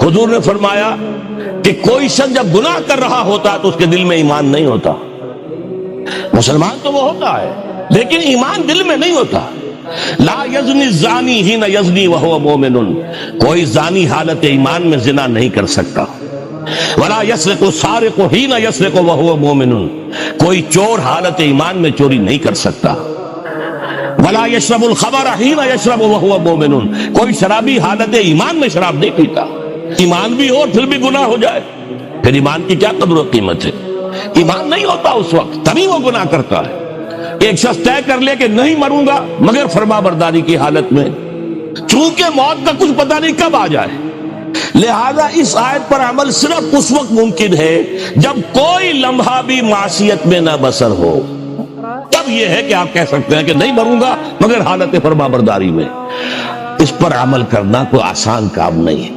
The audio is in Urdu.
حضور نے فرمایا کہ کوئی شخص جب گناہ کر رہا ہوتا تو اس کے دل میں ایمان نہیں ہوتا. مسلمان تو وہ ہوتا ہے لیکن ایمان دل میں نہیں ہوتا. لا یزنی الزانی حین یزنی وہو مومن، کوئی زانی حالت ایمان میں زنا نہیں کر سکتا. ولا یسرق السارق حین یسرق وہو مومن، کوئی چور حالت ایمان میں چوری نہیں کر سکتا. ولا یشرب الخمر حین یشرب وہو مومن، کوئی شرابی حالت ایمان میں شراب نہیں پیتا. ایمان بھی ہو اور پھر بھی گناہ ہو جائے، پھر ایمان کی کیا قدر و قیمت ہے؟ ایمان نہیں ہوتا اس وقت تبھی وہ گناہ کرتا ہے. ایک شخص طے کر لے کہ نہیں مروں گا مگر فرما برداری کی حالت میں، چونکہ موت کا کچھ پتہ نہیں کب آ جائے، لہذا اس آیت پر عمل صرف اس وقت ممکن ہے جب کوئی لمحہ بھی معصیت میں نہ بسر ہو. تب یہ ہے کہ آپ کہہ سکتے ہیں کہ نہیں مروں گا مگر حالت فرما برداری میں. اس پر عمل کرنا کوئی آسان کام نہیں ہے.